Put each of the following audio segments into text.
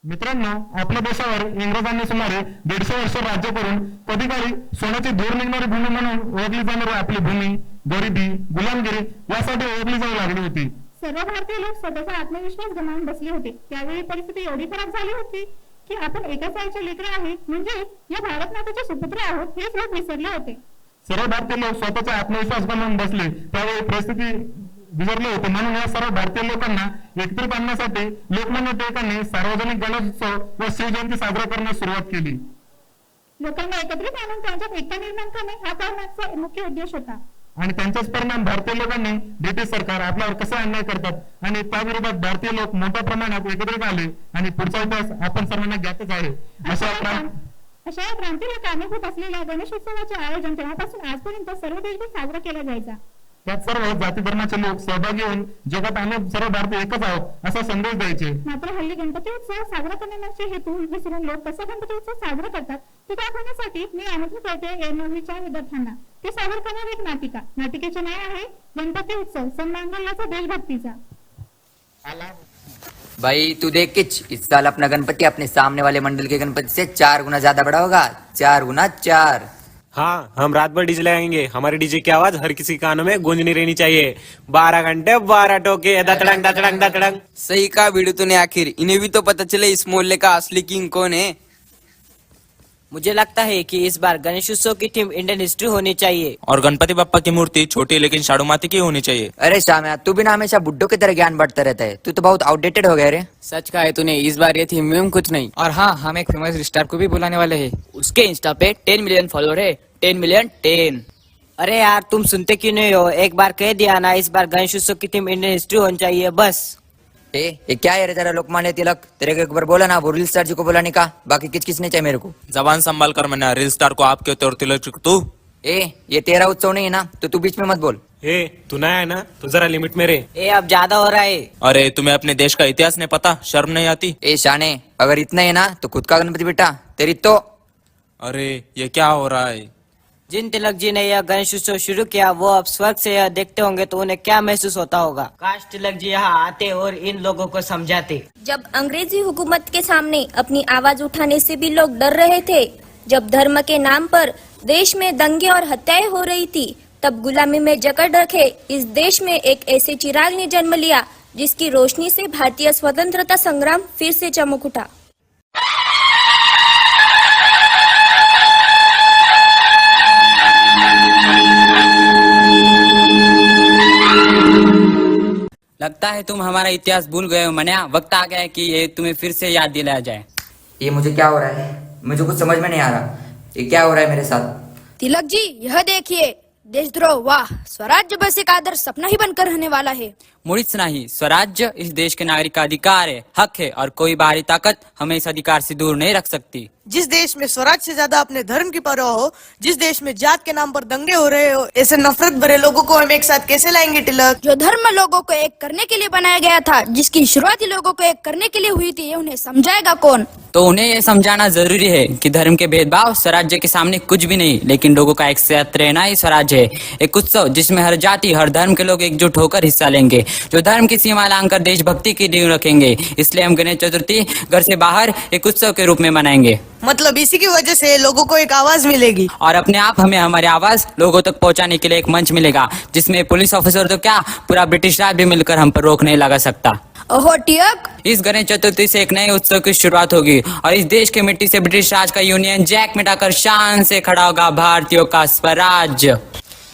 मित्रांनो, आपल्या देशावर इंग्रजांनी सुमारे 150 वर्ष राज्य करून कधी काळी सोन्याची धूर निघणारी भूमी म्हणून ओळखली जाणारी आपली भूमी गरिबी, गुलामगिरी यासाठी ओळखली जाऊ लागली होती. सर्व भारतीय लोक स्वतःचा आत्मविश्वास गमावून बसले होते. त्यावेळी परिस्थिती एवढी खराब झाली होती की आपण एकाच आईचे लेकरं आहे म्हणजे या भारत मातेचे सुपुत्र आहोत हेच लोक विसरले होते. सर्व भारतीय लोक स्वतःचा आत्मविश्वास गमावून बसले त्यावेळी परिस्थिती बिघडले होते. म्हणून या सर्व भारतीय लोकांना एकत्रित आणण्यासाठी लोकमान्य टिळकांनी सार्वजनिक गणेशोत्सव व शिवजयंती साजरा करण्यास सुरुवात केली. लोकांना एकत्रित आणून त्यांच्यात एकता निर्माण करणे हा त्यामागचा मुख्य उद्देश होता. आणि त्यांचाच परिणाम भारतीय लोकांनी ब्रिटिश सरकार आपल्यावर कसा अन्याय करतात आणि त्याविरोधात भारतीय लोक मोठ्या प्रमाणात एकत्रित आले आणि पुढचा इतिहास आपण सर्वांना ज्ञातच आहे. अशा या क्रांतीला कारणीभूत असलेल्या गणेशोत्सवाचे आयोजन तेव्हापासून आजपर्यंत सर्व देशभर साजरा केला जायचा. त्यात सर्व जाती धर्माचे लोक सहभागी होऊन जगात आम्ही सर्व भारतीय एकच आहोत असा संदेश द्यायचे. मात्र हल्ली गणपती उत्सव साजरा करण्याचे हेतू विसरून लोक कसा गणपती उत्सव साजरा करतात ते दाखवण्यासाठी मी आमंत्रित करते एनवीच्या विद्यार्थ्यांना. ते सादर करणार एक नाटिकेचे नाव आहे गणपती उत्सव सन्मानगणाचा देशभक्तीचा. भाई तू देख किच, इस साल अपना गणपति अपने सामने वाले मंडल के गणपति से 4 गुना ज्यादा बड़ा होगा. 4 गुना 4. हाँ, हम रात भर डीजे लगाएंगे. हमारे डीजे की आवाज हर किसी कानों में गूंजनी रहनी चाहिए. 12 घंटे 12 टोके दतड़ंग दतड़ंग दतड़ंग. सही कहा वीडू तूने. आखिर इन्हें भी तो पता चले इस मोहल्ले का असली किंग कौन है. मुझे लगता है कि इस बार गणेश उत्सव की थीम इंडियन हिस्ट्री होनी चाहिए और गणपति बप्पा की मूर्ति छोटी लेकिन शाडू माती की होनी चाहिए. अरे श्याम, तू भी ना हमेशा बुड्ढों की तरह ज्ञान बढ़ता रहता है. तू तो बहुत आउटडेटेड हो गया रे. सच कहा है तूने. इस बार ये थीम में कुछ नहीं. और हाँ, हम एक फेमस स्टार को भी बुलाने वाले हैं. उसके इंस्टा पे 10 मिलियन फॉलोअर है. 10 मिलियन 10. अरे यार तुम सुनते क्यों नहीं हो. एक बार कह दिया ना, इस बार गणेश उत्सव की थीम इंडियन हिस्ट्री होनी चाहिए बस. ये क्या है रे तेरा लोकमान्य तिलक. तेरे को एक बार बोला ना वो रील स्टार जी को बुलाने का. बाकी किस नहीं चाहिए मेरे को. जबान संभाल कर मैंने रील स्टार को आप कहते और तिलक तू. ये तेरा उत्सव नहीं है ना, तो तू बीच में मत बोल. तू नया है ना, तो जरा लिमिट में रहे. अब ज्यादा हो रहा है. अरे तुम्हें अपने देश का इतिहास नहीं पता, शर्म नहीं आती. शाने, अगर इतना है ना तो खुद का गणपति बेटा तेरी तो. अरे ये क्या हो रहा है. जिन तिलक जी ने यह गणेश उत्सव शुरू किया वो अब स्वर्ग से यह देखते होंगे तो उन्हें क्या महसूस होता होगा. काश तिलक जी यहाँ आते और इन लोगों को समझाते. जब अंग्रेजी हुकूमत के सामने अपनी आवाज उठाने से भी लोग डर रहे थे, जब धर्म के नाम पर देश में दंगे और हत्याएं हो रही थी, तब गुलामी में जकड़ रखे इस देश में एक ऐसे चिराग ने जन्म लिया जिसकी रोशनी से भारतीय स्वतंत्रता संग्राम फिर से चमक उठा. लगता है तुम हमारा इतिहास भूल गए हो मन्या. वक्त आ गया है कि ये तुम्हें फिर से याद दिलाया जाए. ये मुझे क्या हो रहा है, मुझे कुछ समझ में नहीं आ रहा. ये क्या हो रहा है मेरे साथ. तिलक जी यह देखिए, देशद्रोह वाह, स्वराज्य बस एक आदर्श सपना ही बनकर रहने वाला है. मुड़ीच नहीं, स्वराज्य इस देश के नागरिक का अधिकार है, हक है और कोई बाहरी ताकत हमें इस अधिकार से दूर नहीं रख सकती. जिस देश में स्वराज से ज्यादा अपने धर्म की परवाह हो, जिस देश में जात के नाम पर दंगे हो रहे हो, ऐसे नफरत भरे लोगों को हम एक साथ कैसे लाएंगे तिलक. जो धर्म लोगों को एक करने के लिए बनाया गया था, जिसकी शुरुआत ही लोगों को एक करने के लिए हुई थी, ये उन्हें समझाएगा कौन. तो उन्हें ये समझाना जरूरी है कि धर्म के भेदभाव स्वराज्य के सामने कुछ भी नहीं, लेकिन लोगों का एक साथ रहना ही स्वराज्य है. एक उत्सव जिसमें हर जाति हर धर्म के लोग एकजुट होकर हिस्सा लेंगे, जो धर्म की सीमा लांघकर देशभक्ति की नींव रखेंगे. इसलिए हम गणेश चतुर्थी घर से बाहर एक उत्सव के रूप में मनाएंगे. मतलब इसी की वजह से लोगों को एक आवाज मिलेगी और अपने आप हमें हमारी आवाज लोगों तक पहुंचाने के लिए एक मंच मिलेगा, जिसमें पुलिस ऑफिसर तो क्या पूरा ब्रिटिश राज भी मिलकर हम पर रोक नहीं लगा सकता. ओहो टियक, इस गणेश चतुर्थी से एक नए उत्सव की शुरुआत होगी और इस देश की मिट्टी से ब्रिटिश राज का यूनियन जैक मिटाकर शान से खड़ा होगा भारतीयों का स्वराज्य.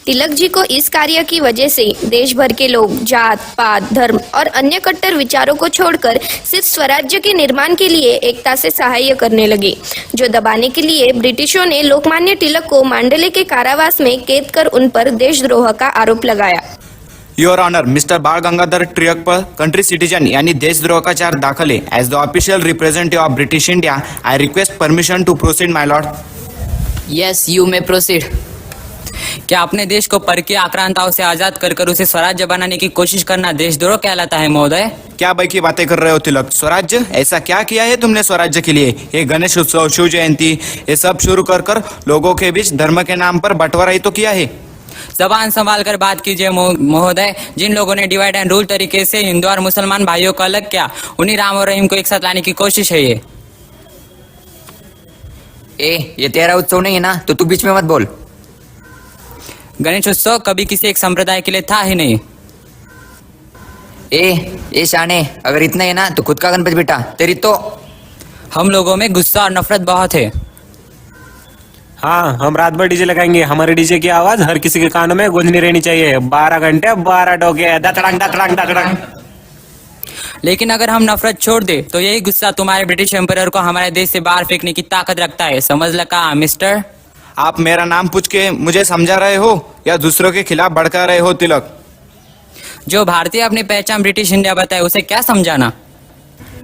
तिलक जी को इस कार्य की वजह से देश भर के लोग जात पात धर्म और अन्य कट्टर विचारों को छोड़कर सिर्फ स्वराज्य के निर्माण के लिए एकता से सहाय करने लगे, जो दबाने के लिए ब्रिटिशों ने लोकमान्य तिलक को मांडले के कारावास में कैद कर उन पर देशद्रोह का आरोप लगाया. Your honour, mister Bal Gangadhar Tilak पर कंट्री सिटीजन यानी देशद्रोह का चार्ज दाखल है. As the official representative of British India, I request permission to proceed my lord. Yes you may proceed. क्या अपने देश को पर के आक्रांताओं से आजाद कर उसे स्वराज्य बनाने की कोशिश करना देशद्रोह कहलाता है महोदय. क्या भाई की बातें कर रहे हो तिलक. स्वराज्य, ऐसा क्या किया है तुमने स्वराज्य के लिए. ये गणेश उत्सव, शिव जयंती, ये सब शुरू कर लोगों के बीच धर्म के नाम पर बंटवारा ही तो किया है. जबान संभाल कर बात कीजिए महोदय। जिन लोगों ने डिवाइड एंड रूल तरीके से हिंदू और मुसलमान भाइयों को अलग किया, उन्हीं राम और रहीम को एक साथ लाने की कोशिश है ये। ये तेरा उत्सव नहीं है ना, तो तू बीच में मत बोल। गणेश उत्सव कभी किसी एक संप्रदाय के लिए था ही नहीं। ए शाने, अगर इतना है ना तो खुद का गणपति बेटा, तेरी तो। हम लोगों में गुस्सा और नफरत बहुत है। हाँ, हम रात भर डीजे लगाएंगे। हमारे डीजे की आवाज हर किसी के कानों में गूंजनी रहनी चाहिए। 12 घंटे 12 टोके, दतड़ंग दतड़ंग दतड़ंग। लेकिन अगर हम नफरत छोड़ दे तो यही गुस्सा तुम्हारे ब्रिटिश एम्पायर को हमारे देश से बाहर फेंकने की ताकत रखता है। समझ लगा मिस्टर? आप मेरा नाम पूछ के मुझे समझा रहे हो या दूसरों के खिलाफ भड़का रहे हो तिलक? जो भारतीय अपनी पहचान ब्रिटिश इंडिया बताए उसे क्या समझाना?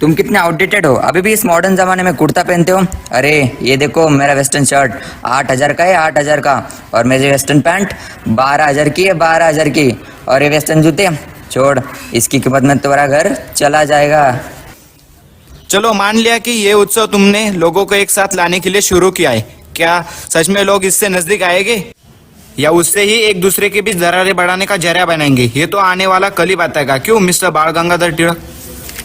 तुम कितने आउटडेटेड हो, अभी भी इस मॉडर्न जमाने में कुर्ता पहनते हो। अरे ये देखो, मेरा वेस्टर्न शर्ट 8,000 का है, 8,000 का। और मेरी वेस्टर्न पैंट 12,000 की है, 12,000 की। और ये वेस्टर्न जूते छोड़, इसकी कीमत में तुम्हारा घर चला जाएगा। चलो मान लिया कि ये उत्सव तुमने लोगों को एक साथ लाने के लिए शुरू किया है। क्या सच में लोग इससे नजदीक आएंगे या उससे ही एक दूसरे के बीच दरारें बढ़ाने का जरिया बनाएंगे? ये तो आने वाला कल ही बताएगा। क्यों मिस्टर बाल गंगाधर तिलक?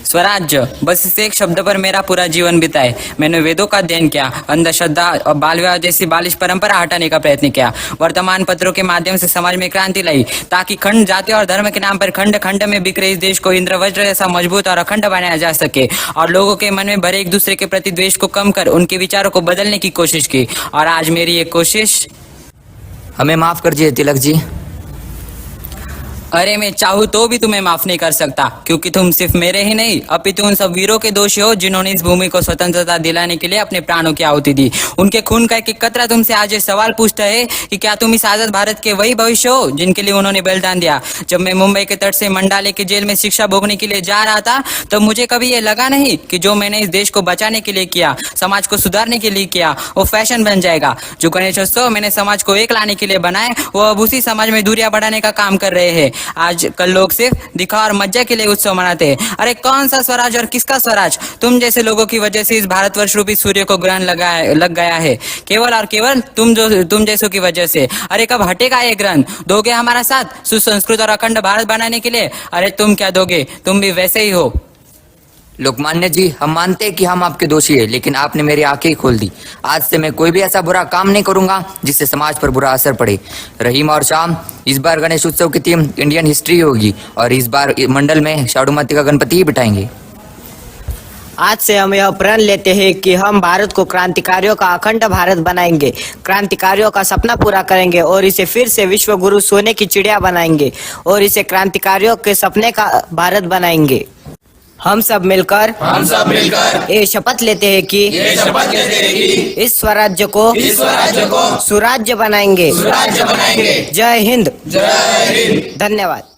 स्वराज्य, बस इस एक शब्द पर मेरा पूरा जीवन बिता है। मैंने वेदों का अध्ययन किया, अंधश्रद्धा और बाल विवाह जैसी बालिश परंपरा हटाने का प्रयत्न किया, वर्तमान पत्रों के माध्यम से समाज में क्रांति लाई, ताकि खंड जाति और धर्म के नाम पर खंड खंड में बिक रहे इस देश को इंद्रवज्र जैसा मजबूत और अखंड बनाया जा सके, और लोगों के मन में भरे एक दूसरे के प्रति द्वेष को कम कर उनके विचारों को बदलने की कोशिश की। और आज मेरी ये कोशिश। हमें माफ कर दीजिए तिलक जी। अरे मैं चाहूँ तो भी तुम्हें माफ नहीं कर सकता, क्योंकि तुम सिर्फ मेरे ही नहीं अपितु उन सब वीरों के दोषी हो जिन्होंने इस भूमि को स्वतंत्रता दिलाने के लिए अपने प्राणों की आहुति दी। उनके खून का एक कतरा तुमसे आज ये सवाल पूछता है कि क्या तुम इस आजाद भारत के वही भविष्य हो जिनके लिए उन्होंने बलिदान दिया। जब मैं मुंबई के तट से मंडाले के जेल में शिक्षा भोगने के लिए जा रहा था, तब मुझे कभी ये लगा नहीं कि जो मैंने इस देश को बचाने के लिए किया, समाज को सुधारने के लिए किया, वो फैशन बन जाएगा। जो गणेशोत्सव मैंने समाज को एक लाने के लिए बनाए, वो अब उसी समाज में दूरियां बढ़ाने का काम कर रहे हैं। आज कल लोग सिर्फ दिखा और मज्जा के लिए उत्सव मनाते हैं। अरे कौन सा स्वराज और किसका स्वराज? तुम जैसे लोगों की वजह से इस भारतवर्ष रूपी सूर्य को ग्रहण लग गया है, केवल और केवल तुम जैसों की वजह से। अरे कब हटेगा ये ग्रहण? दोगे हमारा साथ सुसंस्कृत और अखंड भारत बनाने के लिए? अरे तुम क्या दोगे? तुम भी वैसे ही हो। लोकमान्य जी, हम मानते हैं कि हम आपके दोषी है, लेकिन आपने मेरी आंखें ही खोल दी। आज से मैं कोई भी ऐसा बुरा काम नहीं करूंगा जिससे समाज पर बुरा असर पड़े। रहीम और शाम, इस बार गणेश उत्सव की थीम इंडियन हिस्ट्री होगी और इस बार मंडल में शाडूमाती का गणपति ही बिठाएंगे। आज से हम यह प्रण लेते हैं कि हम भारत को क्रांतिकारियों का अखंड भारत बनाएंगे, क्रांतिकारियों का सपना पूरा करेंगे और इसे फिर से विश्व गुरु सोने की चिड़िया बनाएंगे और इसे क्रांतिकारियों के सपने का भारत बनाएंगे। हम सब मिलकर ये शपथ लेते हैं कि इस स्वराज्य को सुराज्य बनाएंगे। जय हिंद। धन्यवाद।